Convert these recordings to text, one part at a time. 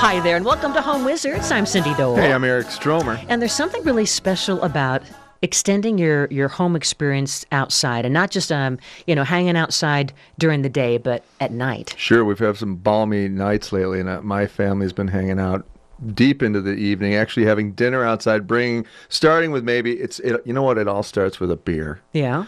Hi there, and welcome to Home Wizards. I'm Cindy Dole. Hey, I'm Eric Stromer. And there's something really special about extending your home experience outside, and not just hanging outside during the day, but at night. Sure, we've had some balmy nights lately, and my family's been hanging out deep into the evening, actually having dinner outside, starting with you know what, it all starts with a beer. Yeah.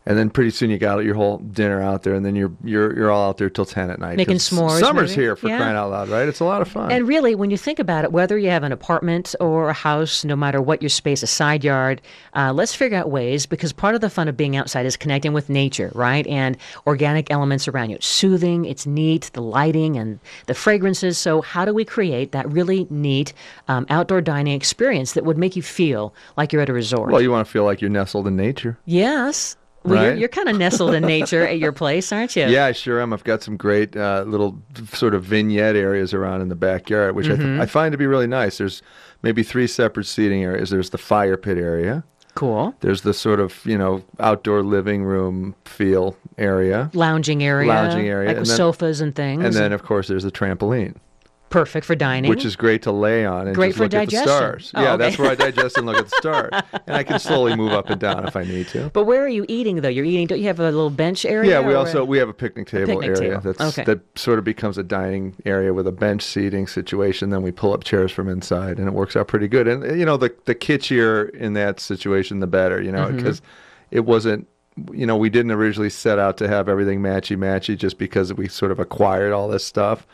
And then pretty soon you got your whole dinner out there, and then you're all out there till 10 at night. Making s'mores. Summer's maybe? here, for crying out loud, right? It's a lot of fun. And really, when you think about it, whether you have an apartment or a house, no matter what your space, a side yard, let's figure out ways, because part of the fun of being outside is connecting with nature, right? And organic elements around you. It's soothing, it's neat, the lighting and the fragrances. So how do we create that really neat outdoor dining experience that would make you feel like you're at a resort? Well, you want to feel like you're nestled in nature. Yes. Well, right? you're kind of nestled in nature at your place, aren't you? Yeah, I sure am. I've got some great little sort of vignette areas around in the backyard, which I find to be really nice. There's maybe 3 separate seating areas. There's the fire pit area. Cool. There's the sort of, outdoor living room feel area. Lounging area. Like with sofas and things. And then, of course, there's the trampoline. Perfect for dining. Which is great to lay on and great just for look digestion. at the stars. Oh, yeah, okay. that's where I digest and look at the stars. And I can slowly move up and down if I need to. But where are you eating, though? Don't you have a little bench area? Yeah, we have a picnic table area Okay. that sort of becomes a dining area with a bench seating situation. Then we pull up chairs from inside, and it works out pretty good. And, the kitschier in that situation, the better, because it wasn't, we didn't originally set out to have everything matchy-matchy just because we sort of acquired all this stuff.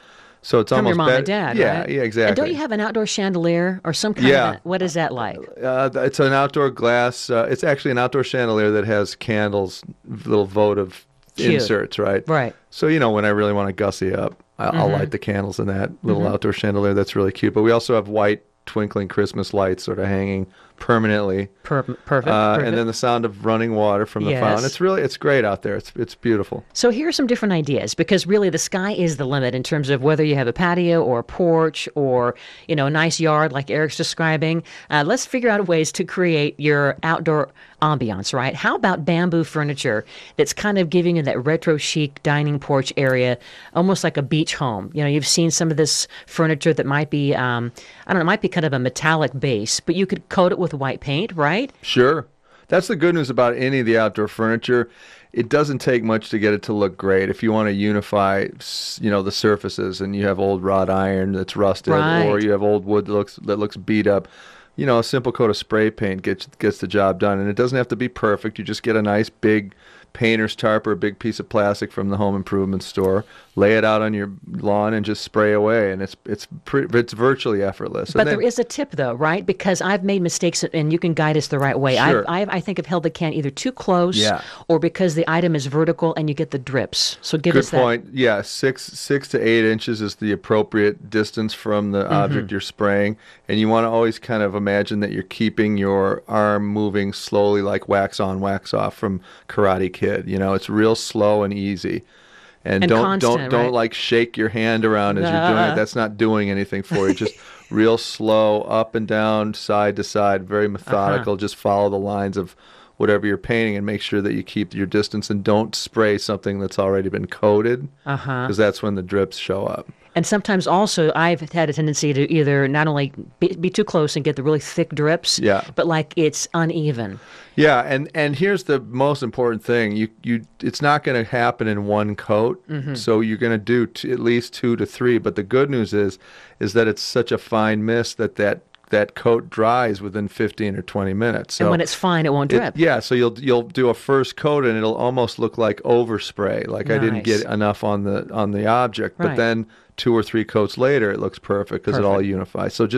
So it's from almost your mom and dad, right? Yeah, exactly. And don't you have an outdoor chandelier or some kind of what is that like? It's an outdoor glass. It's actually an outdoor chandelier that has candles, little votive inserts, right? Right. So, when I really want to gussy up, I'll light the candles in that little outdoor chandelier. That's really cute. But we also have white twinkling Christmas lights sort of hanging permanently. Perfect. And then the sound of running water from the fountain. It's great out there. It's beautiful. So here are some different ideas, because really the sky is the limit in terms of whether you have a patio or a porch or, a nice yard like Eric's describing. Let's figure out ways to create your outdoor ambiance, right? How about bamboo furniture that's kind of giving you that retro chic dining porch area, almost like a beach home? You've seen some of this furniture that might be, it might be kind of a metallic base, but you could coat it with white paint, right? Sure. That's the good news about any of the outdoor furniture. It doesn't take much to get it to look great. If you want to unify, the surfaces, and you have old wrought iron that's rusted, right, or you have old wood that looks beat up, a simple coat of spray paint gets the job done. And it doesn't have to be perfect. You just get a nice big painter's tarp or a big piece of plastic from the home improvement store, lay it out on your lawn, and just spray away, and it's virtually effortless. But there is a tip, though, right? Because I've made mistakes, and you can guide us the right way. Sure. I think I've held the can either too close, or because the item is vertical and you get the drips. So give us that. Good point. Yeah, 6 to 8 inches is the appropriate distance from the object you're spraying, and you want to always kind of imagine that you're keeping your arm moving slowly, like wax on, wax off from Karate Kid. It's real slow and easy. And don't right? like shake your hand around as you're doing it. That's not doing anything for you. Just real slow, up and down, side to side, very methodical. Just follow the lines of whatever you're painting and make sure that you keep your distance, and don't spray something that's already been coated, because that's when the drips show up. And sometimes also I've had a tendency to either not only be too close and get the really thick drips, but like it's uneven. Yeah, and here's the most important thing. It's not going to happen in one coat, so you're going to do at least 2 to 3. But the good news is that it's such a fine mist that coat dries within 15 or 20 minutes. So and when it's fine, it won't drip. So you'll do a first coat, and it'll almost look like overspray, like I didn't get enough on the object. Right. But then 2 or 3 coats later, it looks perfect because it all unifies. So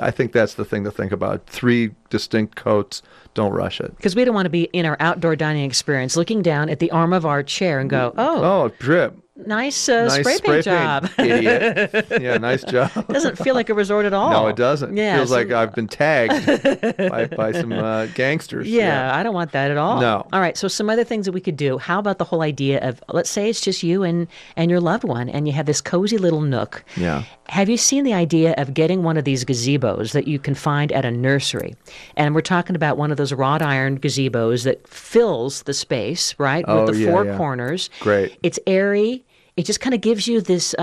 I think that's the thing to think about. 3 distinct coats. Don't rush it. Because we don't want to be in our outdoor dining experience looking down at the arm of our chair and go, drip. Nice spray paint job. Idiot. Yeah, nice job. Doesn't feel like a resort at all. No, it doesn't. Yeah, it feels like I've been tagged by some gangsters. Yeah, I don't want that at all. No. All right, so some other things that we could do. How about the whole idea of, let's say it's just you and your loved one, and you have this cozy little nook. Yeah. Have you seen the idea of getting one of these gazebos that you can find at a nursery? And we're talking about one of those wrought iron gazebos that fills the space, right, with the 4 corners. Great. It's airy. It just kind of gives you this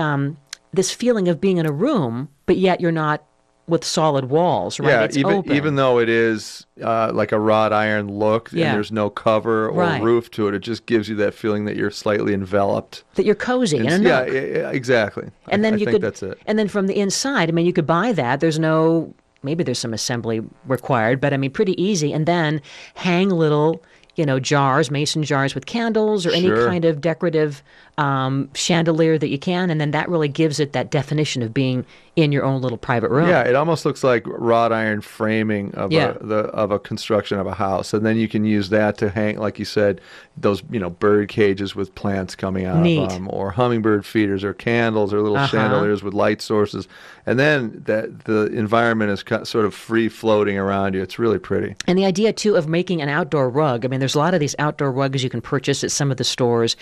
this feeling of being in a room, but yet you're not with solid walls, right? Yeah, It's open. even though it is like a wrought iron look and Yeah. there's no cover or Right. roof to it, it just gives you that feeling that you're slightly enveloped. That you're cozy in a Yeah, nook. yeah, exactly. And then I you think could, that's it. and then from the inside, I mean, you could buy that. There's no, maybe there's some assembly required, but I mean, pretty easy. And then hang little, jars, mason jars with candles or any Sure. kind of decorative chandelier that you can. And then that really gives it that definition of being in your own little private room. Yeah, it almost looks like wrought iron framing of Yeah. of a construction of a house, and then you can use that to hang, like you said, those bird cages with plants coming out Neat. of them, or hummingbird feeders, or candles, or little Uh-huh. chandeliers with light sources, and then that the environment is sort of free floating around you. It's really pretty. And the idea, too, of making an outdoor rug. I mean, there's a lot of these outdoor rugs you can purchase at some of the stores.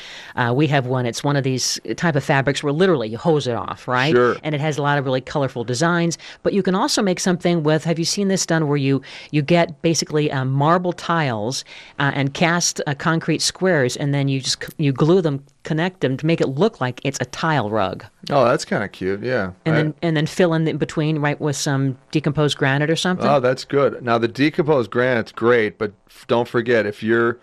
We have one. It's one of these type of fabrics where literally you hose it off, right? Sure. And it has a lot of really colorful designs. But you can also make something with, have you seen this done where you get basically marble tiles and cast concrete squares, and then you glue them, connect them to make it look like it's a tile rug. Oh, that's kind of cute. Yeah. And then fill in between, right, with some decomposed granite or something. Oh, that's good. Now, the decomposed granite's great, but don't forget, if you're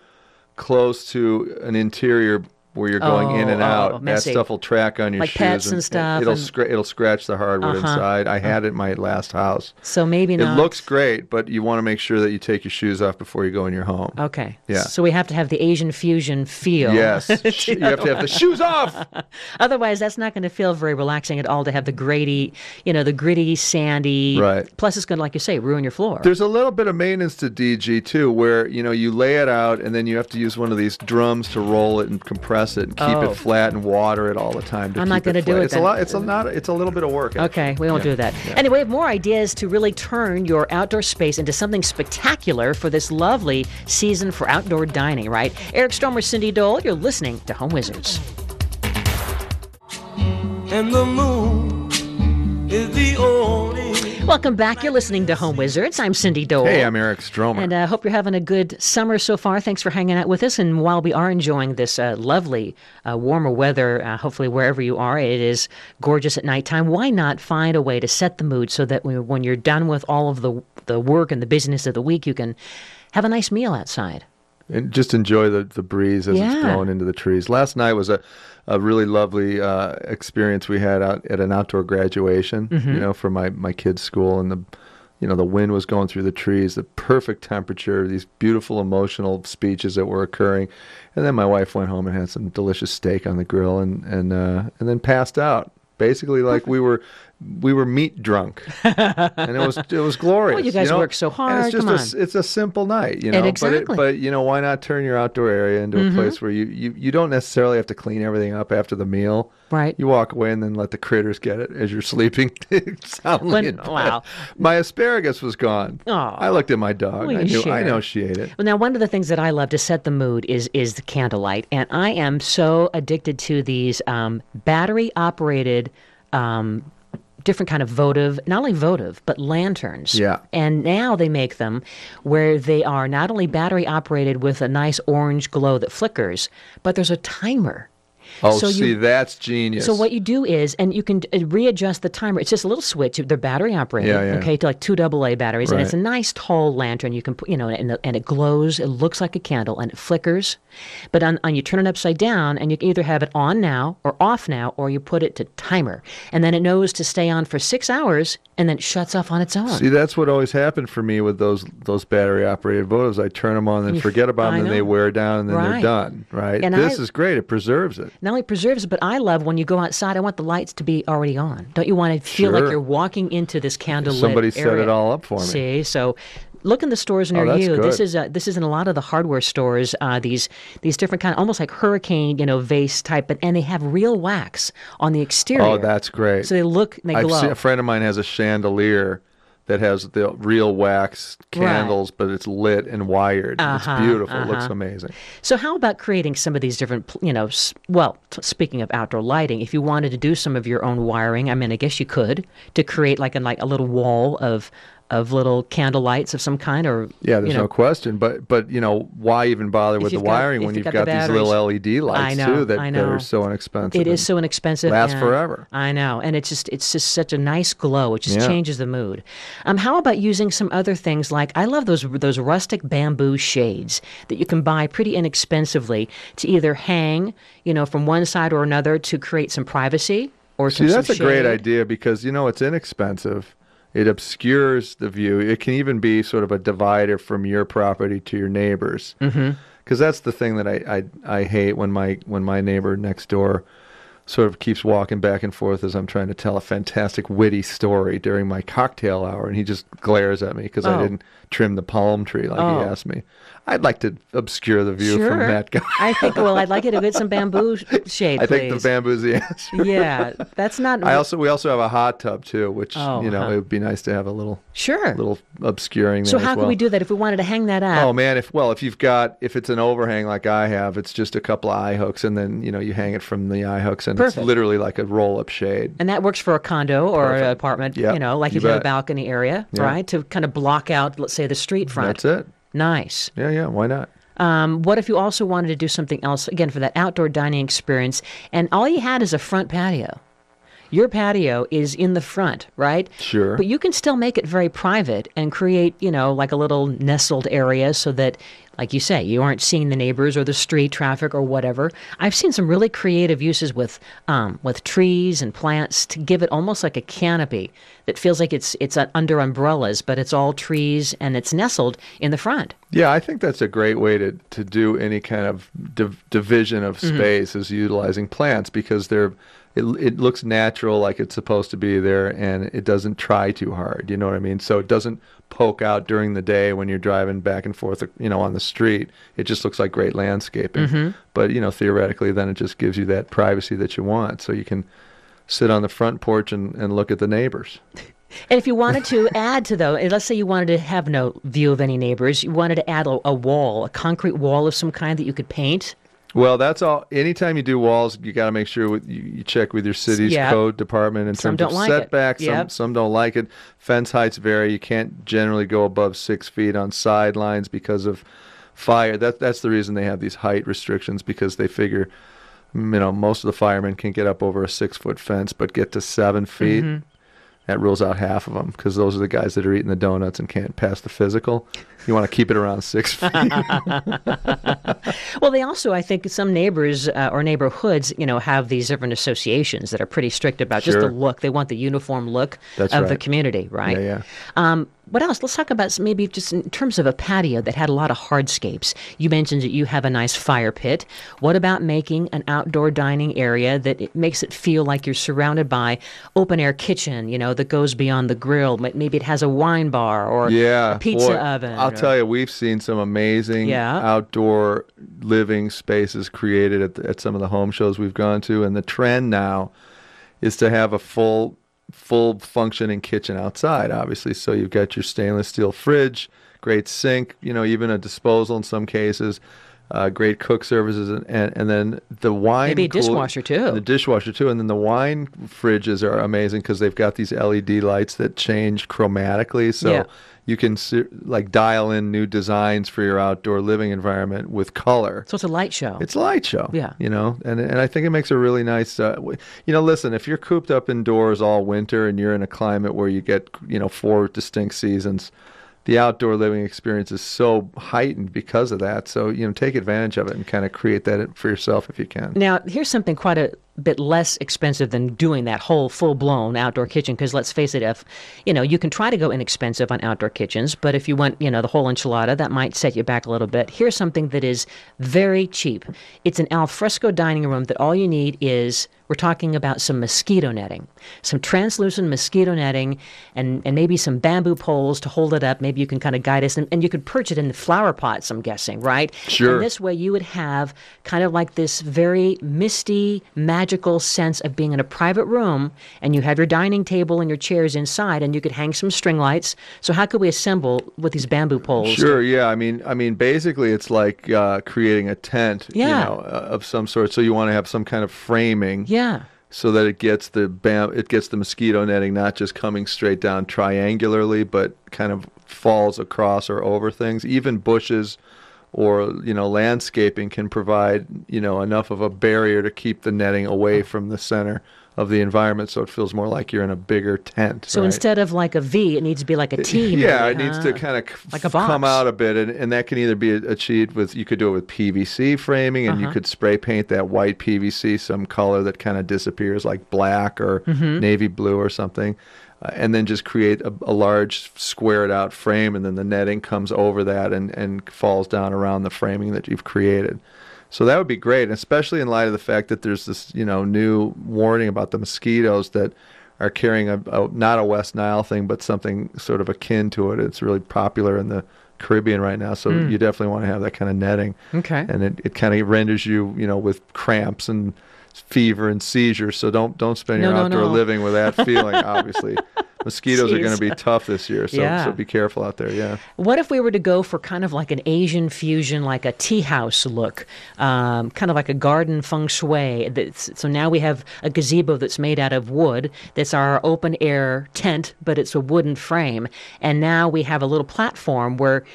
close to an interior where you're going in and out, that messy. stuff will track on your Like shoes. pets and stuff, It'll and- it'll scratch the hardwood Uh-huh. inside. I had it in my last house. So maybe not. It looks great, but you want to make sure that you take your shoes off before you go in your home. Okay. Yeah. So we have to have the Asian fusion feel. Yes. You have to have the shoes off. Otherwise, that's not going to feel very relaxing at all to have the the gritty, sandy. Right. Plus, it's going to, like you say, ruin your floor. There's a little bit of maintenance to DG too, where you lay it out and then you have to use one of these drums to roll it and compress it and keep Oh. it flat and water it all the time. I'm not going to do it It's then. a lot. It's a little bit of work. Okay, we won't Yeah. do that. Yeah. Anyway, we have more ideas to really turn your outdoor space into something spectacular for this lovely season for outdoor dining, right? Eric Stromer, Cindy Dole, you're listening to Home Wizards. And the moon is the only. Welcome back. You're listening to Home Wizards. I'm Cindy Dole. Hey, I'm Eric Stromer. And I hope you're having a good summer so far. Thanks for hanging out with us. And while we are enjoying this lovely, warmer weather, hopefully wherever you are, it is gorgeous at nighttime. Why not find a way to set the mood so that when you're done with all of the work and the busyness of the week, you can have a nice meal outside. And just enjoy the breeze as Yeah. it's blowing into the trees. Last night was a really lovely experience we had out at an outdoor graduation, for my kids' school, and the wind was going through the trees, the perfect temperature, these beautiful emotional speeches that were occurring, and then my wife went home and had some delicious steak on the grill, and then passed out. Basically, like we were meat drunk, and it was glorious. Well, you guys work so And hard. it's just Come on. it's a simple night, exactly. But why not turn your outdoor area into a place where you don't necessarily have to clean everything up after the meal. Right. You walk away and then let the critters get it as you're sleeping soundly in bed. Wow. My asparagus was gone. Aw. I looked at my dog. Well, I you knew I shared. know she ate it. Well, now, one of the things that I love to set the mood is the candlelight. And I am so addicted to these battery-operated different kind of votive, not only votive, but lanterns. Yeah. And now they make them where they are not only battery operated with a nice orange glow that flickers, but there's a timer. Oh, So see, you- that's genius. So what you do is, and you can readjust the timer. It's just a little switch. They're battery operated, Yeah, yeah. okay, to like 2 AA batteries, and Right. it's a nice tall lantern. You can put, and it glows. It looks like a candle, and it flickers. But on you turn it upside down, and you can either have it on now or off now, or you put it to timer, and then it knows to stay on for 6 hours, and then it shuts off on its own. See, that's what always happened for me with those battery operated votives. I turn them on and You forget about I them, and they know. wear down, and then Right. they're done. Right? And This I- is great. It preserves it. Not only preserves it, but I love when you go outside. I want the lights to be already on. Don't you want to feel like Sure. you're walking into this candlelit Somebody set area? it all up for me. See, so look in the stores near that's you. This good. is in a lot of the hardware stores. These different kind, almost like hurricane, vase type, and they have real wax on the exterior. Oh, that's great. So they look, they I've glow. seen a friend of mine has a chandelier that has the real wax candles, but it's lit and wired. It's beautiful. It looks amazing. So how about creating some of these different, speaking of outdoor lighting, if you wanted to do some of your own wiring, I mean, I guess you could, to create like a little wall of of little candle lights of some kind, or Yeah, there's no question. But you know, why even bother with the wiring when you've got these little LED lights too that are so inexpensive? It is so inexpensive. Lasts forever. I know, and it's just such a nice glow. It just changes the mood. How about using some other things like, I love those rustic bamboo shades that you can buy pretty inexpensively to either hang, from one side or another to create some privacy or some that's a great shade. idea because it's inexpensive. It obscures the view. It can even be sort of a divider from your property to your neighbors. Because that's the thing that I hate when my neighbor next door sort of keeps walking back and forth as I'm trying to tell a fantastic witty story during my cocktail hour, and he just glares at me because I didn't trim the palm tree like he asked me. I'd like to obscure the view from that guy. I think, I'd like you to get some bamboo shade, I please. think the bamboo's the answer. Yeah, that's not... We also have a hot tub too, which, it would be nice to have a little obscuring there So as how well. can we do that if we wanted to hang that up? Oh man, if it's an overhang like I have, it's just a couple of eye hooks, and then you hang it from the eye hooks, and it's literally like a roll-up shade. And that works for a condo or an apartment, like if you have a balcony area, right? To kind of block out, let's say, the street front. That's it. Nice. Yeah, why not? What if you also wanted to do something else, again, for that outdoor dining experience, and all you had is a front patio? Your patio is in the front, right? Sure. But you can still make it very private and create, like a little nestled area so that, like you say, you aren't seeing the neighbors or the street traffic or whatever. I've seen some really creative uses with trees and plants to give it almost like a canopy that feels like it's under umbrellas, but it's all trees and it's nestled in the front. Yeah, I think that's a great way to do any kind of division of space is utilizing plants because it looks natural like it's supposed to be there, and it doesn't try too hard. You know what I mean? So it doesn't poke out during the day when you're driving back and forth, on the street. It just looks like great landscaping. But, theoretically, then it just gives you that privacy that you want. So you can sit on the front porch and look at the neighbors. And if you wanted to add to let's say you wanted to have no view of any neighbors, you wanted to add a wall, a concrete wall of some kind that you could paint. Well, that's all. Anytime you do walls, you got to make sure you check with your city's code department in terms of setbacks. Some don't like it. Fence heights vary. You can't generally go above 6 feet on sidelines because of fire. That's the reason they have these height restrictions, because they figure, most of the firemen can get up over a 6-foot fence, but get to 7 feet. That rules out half of them, because those are the guys that are eating the donuts and can't pass the physical. You want to keep it around 6 feet. Well, they also, I think, some neighbors or neighborhoods, have these different associations that are pretty strict about just the look. They want the uniform look of the community, right? Yeah. What else? Let's talk about maybe just in terms of a patio that had a lot of hardscapes. You mentioned that you have a nice fire pit. What about making an outdoor dining area that it makes it feel like you're surrounded by open-air kitchen, that goes beyond the grill? Maybe it has a wine bar or a pizza oven. I'll tell you, we've seen some amazing outdoor living spaces created at some of the home shows we've gone to, and the trend now is to have a full functioning kitchen outside, obviously. So you've got your stainless steel fridge, great sink, even a disposal in some cases, great cook services, and then the wine, maybe a dishwasher too. The dishwasher too, and then the wine fridges are amazing because they've got these LED lights that change chromatically, so you can dial in new designs for your outdoor living environment with color. So it's a light show. It's a light show. Yeah. And I think it makes a really nice, listen, if you're cooped up indoors all winter and you're in a climate where you get, 4 distinct seasons, the outdoor living experience is so heightened because of that. So, take advantage of it and kind of create that for yourself if you can. Now, here's something quite a bit less expensive than doing that whole full-blown outdoor kitchen, because let's face it, if you can try to go inexpensive on outdoor kitchens, but if you want the whole enchilada, that might set you back a little bit. Here's something that is very cheap. It's an al fresco dining room that all you need is, we're talking about some mosquito netting, some translucent mosquito netting, and maybe some bamboo poles to hold it up. Maybe you can kind of guide us, and you could perch it in the flower pots, I'm guessing, right? Sure. And this way you would have kind of like this very misty, magical sense of being in a private room, and you have your dining table and your chairs inside, and you could hang some string lights. So how could we assemble with these bamboo poles? Sure, yeah. I mean, basically it's like creating a tent, of some sort. So you want to have some kind of framing. Yeah. so that it gets the mosquito netting not just coming straight down triangularly, but kind of falls across or over things. Even bushes or landscaping can provide enough of a barrier to keep the netting away from the center of the environment, so it feels more like you're in a bigger tent. So right? Instead of like a V, it needs to be like a T. Yeah, maybe, it needs to kind of like a box. come out a bit, and that can either be achieved with, you could do it with PVC framing, and you could spray paint that white PVC some color that kind of disappears, like black or navy blue or something, and then just create a large squared out frame, and then the netting comes over that and falls down around the framing that you've created. So that would be great, especially in light of the fact that there's this, new warning about the mosquitoes that are carrying not a West Nile thing, but something sort of akin to it. It's really popular in the Caribbean right now, so you definitely want to have that kind of netting. Okay. And it kind of renders you, with cramps and fever and seizures. So don't spend your outdoor living with that feeling. Obviously, mosquitoes are going to be tough this year, so be careful out there. Yeah. What if we were to go for kind of like an Asian fusion, like a tea house look, kind of like a garden feng shui? So now we have a gazebo that's made out of wood. That's our open air tent, but it's a wooden frame. And now we have a little platform where,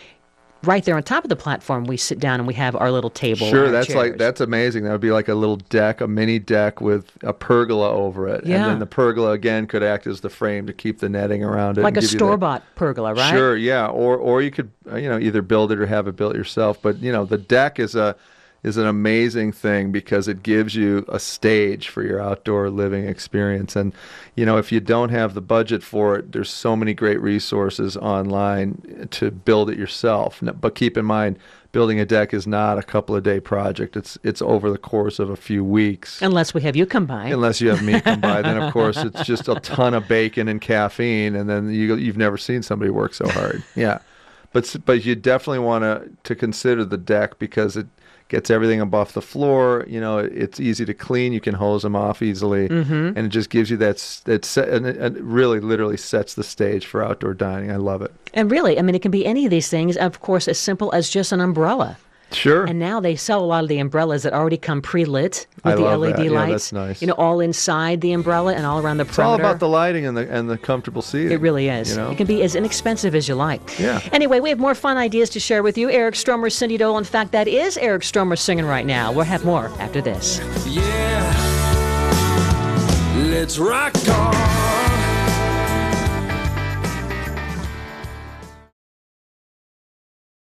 right there on top of the platform, we sit down and we have our little table. Sure, and our that's amazing. That would be like a little deck, a mini deck with a pergola over it. Yeah. And then the pergola again could act as the frame to keep the netting around it. Like and a store-bought pergola, right? Sure, yeah. Or you could either build it or have it built yourself. But the deck is an amazing thing because it gives you a stage for your outdoor living experience. And if you don't have the budget for it, there's so many great resources online to build it yourself. But keep in mind, building a deck is not a couple of day project. It's over the course of a few weeks. Unless we have you come by. Unless you have me come by, then of course it's just a ton of bacon and caffeine, and then you've never seen somebody work so hard. Yeah, but you definitely want to consider the deck because it gets everything above the floor. It's easy to clean. You can hose them off easily, and it just gives you and it really literally sets the stage for outdoor dining. I love it. And really, it can be any of these things. Of course, as simple as just an umbrella. Sure. And now they sell a lot of the umbrellas that already come pre-lit with the love LED that. lights. Yeah, that's nice. All inside the umbrella and all around the perimeter. It's all about the lighting and the comfortable seating. It really is. It can be as inexpensive as you like. Yeah. Anyway, we have more fun ideas to share with you. Eric Stromer, Cindy Dole. In fact, that is Eric Stromer singing right now. We'll have more after this. Yeah, let's rock on.